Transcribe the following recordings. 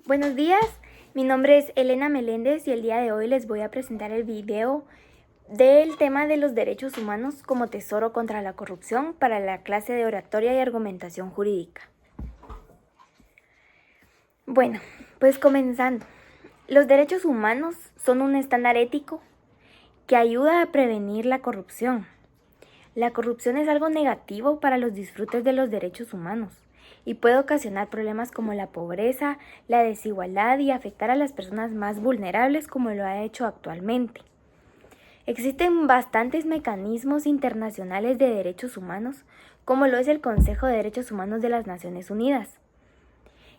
Buenos días, mi nombre es Elena Meléndez y el día de hoy les voy a presentar el video del tema de los derechos humanos como tesoro contra la corrupción para la clase de oratoria y argumentación jurídica. Bueno, pues comenzando. Los derechos humanos son un estándar ético que ayuda a prevenir la corrupción. La corrupción es algo negativo para los disfrutes de los derechos humanos y puede ocasionar problemas como la pobreza, la desigualdad y afectar a las personas más vulnerables como lo ha hecho actualmente. Existen bastantes mecanismos internacionales de derechos humanos, como lo es el Consejo de Derechos Humanos de las Naciones Unidas,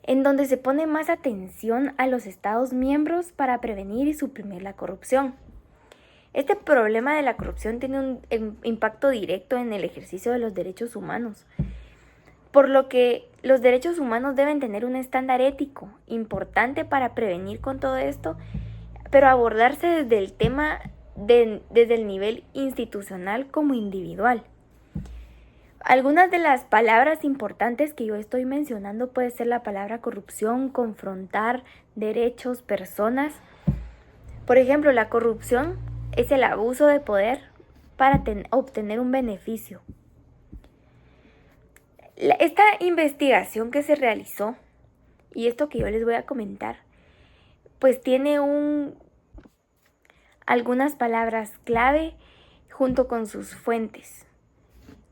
en donde se pone más atención a los Estados miembros para prevenir y suprimir la corrupción. Este problema de la corrupción tiene un impacto directo en el ejercicio de los derechos humanos, por lo que los derechos humanos deben tener un estándar ético importante para prevenir con todo esto, pero abordarse desde el tema desde el nivel institucional como individual. Algunas de las palabras importantes que yo estoy mencionando puede ser la palabra corrupción, confrontar, derechos, personas. Por ejemplo, la corrupción es el abuso de poder para obtener un beneficio. Esta investigación que se realizó, y esto que yo les voy a comentar, pues tiene algunas palabras clave junto con sus fuentes,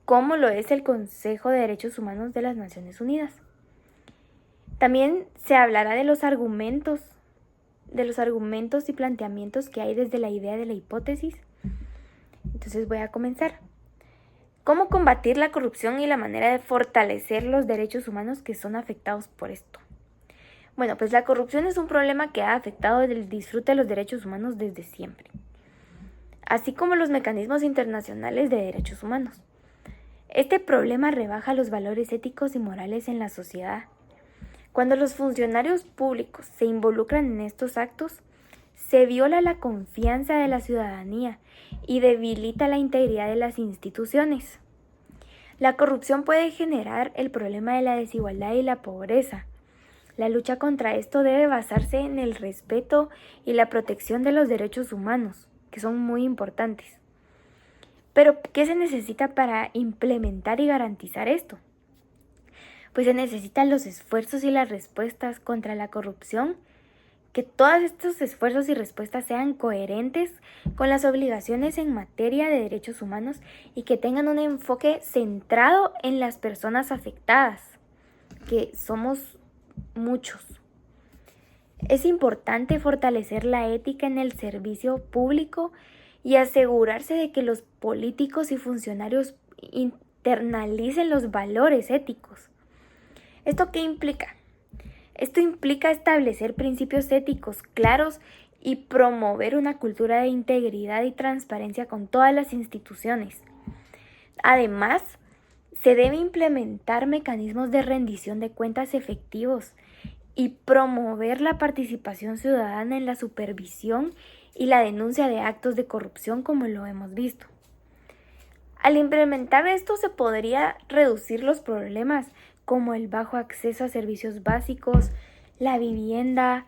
como lo es el Consejo de Derechos Humanos de las Naciones Unidas. También se hablará de los argumentos y planteamientos que hay desde la idea de la hipótesis. Entonces voy a comenzar. ¿Cómo combatir la corrupción y la manera de fortalecer los derechos humanos que son afectados por esto? Bueno, pues la corrupción es un problema que ha afectado el disfrute de los derechos humanos desde siempre, así como los mecanismos internacionales de derechos humanos. Este problema rebaja los valores éticos y morales en la sociedad. Cuando los funcionarios públicos se involucran en estos actos, se viola la confianza de la ciudadanía y debilita la integridad de las instituciones. La corrupción puede generar el problema de la desigualdad y la pobreza. La lucha contra esto debe basarse en el respeto y la protección de los derechos humanos, que son muy importantes. Pero, ¿qué se necesita para implementar y garantizar esto? Pues se necesitan los esfuerzos y las respuestas contra la corrupción, que todos estos esfuerzos y respuestas sean coherentes con las obligaciones en materia de derechos humanos y que tengan un enfoque centrado en las personas afectadas, que somos muchos. Es importante fortalecer la ética en el servicio público y asegurarse de que los políticos y funcionarios internalicen los valores éticos. ¿Esto qué implica? Esto implica establecer principios éticos claros y promover una cultura de integridad y transparencia con todas las instituciones. Además, se debe implementar mecanismos de rendición de cuentas efectivos y promover la participación ciudadana en la supervisión y la denuncia de actos de corrupción, como lo hemos visto. Al implementar esto se podría reducir los problemas como el bajo acceso a servicios básicos, la vivienda,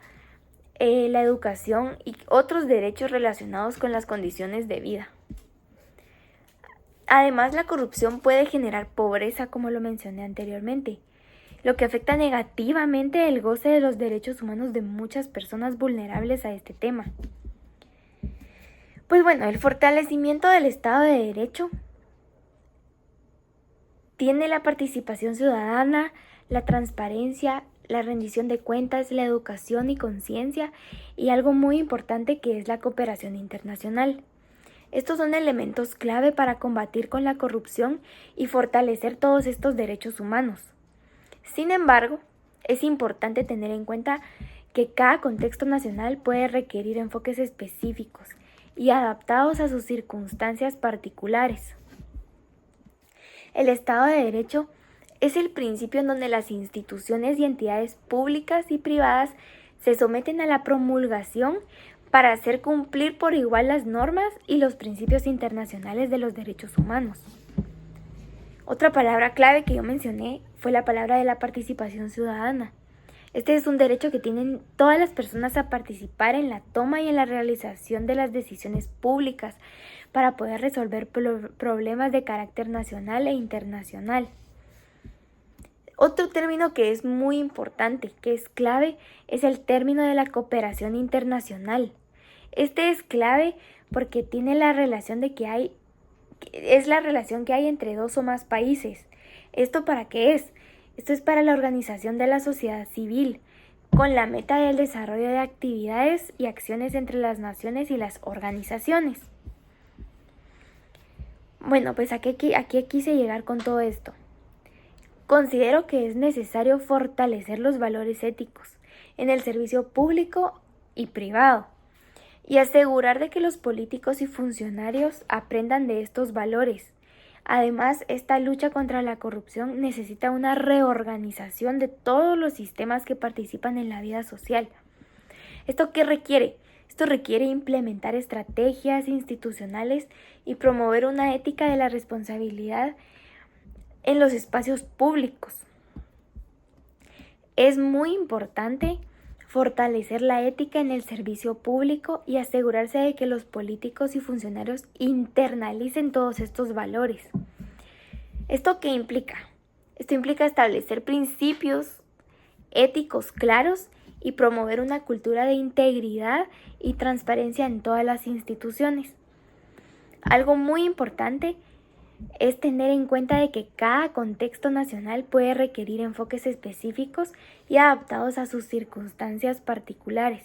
la educación y otros derechos relacionados con las condiciones de vida. Además, la corrupción puede generar pobreza, como lo mencioné anteriormente, lo que afecta negativamente el goce de los derechos humanos de muchas personas vulnerables a este tema. Pues bueno, el fortalecimiento del Estado de Derecho tiene la participación ciudadana, la transparencia, la rendición de cuentas, la educación y conciencia, y algo muy importante que es la cooperación internacional. Estos son elementos clave para combatir con la corrupción y fortalecer todos estos derechos humanos. Sin embargo, es importante tener en cuenta que cada contexto nacional puede requerir enfoques específicos y adaptados a sus circunstancias particulares. El Estado de Derecho es el principio en donde las instituciones y entidades públicas y privadas se someten a la promulgación para hacer cumplir por igual las normas y los principios internacionales de los derechos humanos. Otra palabra clave que yo mencioné fue la palabra de la participación ciudadana. Este es un derecho que tienen todas las personas a participar en la toma y en la realización de las decisiones públicas para poder resolver problemas de carácter nacional e internacional. Otro término que es muy importante, que es clave, es el término de la cooperación internacional. Este es clave porque tiene la relación es la relación que hay entre dos o más países. ¿Esto para qué es? Esto es para la organización de la sociedad civil, con la meta del desarrollo de actividades y acciones entre las naciones y las organizaciones. Bueno, pues aquí quise llegar con todo esto. Considero que es necesario fortalecer los valores éticos en el servicio público y privado y asegurar de que los políticos y funcionarios aprendan de estos valores. Además, esta lucha contra la corrupción necesita una reorganización de todos los sistemas que participan en la vida social. ¿Esto qué requiere? Esto requiere implementar estrategias institucionales y promover una ética de la responsabilidad en los espacios públicos. Es muy importante fortalecer la ética en el servicio público y asegurarse de que los políticos y funcionarios internalicen todos estos valores. ¿Esto qué implica? Esto implica establecer principios éticos claros y promover una cultura de integridad y transparencia en todas las instituciones. Algo muy importante es tener en cuenta de que cada contexto nacional puede requerir enfoques específicos y adaptados a sus circunstancias particulares.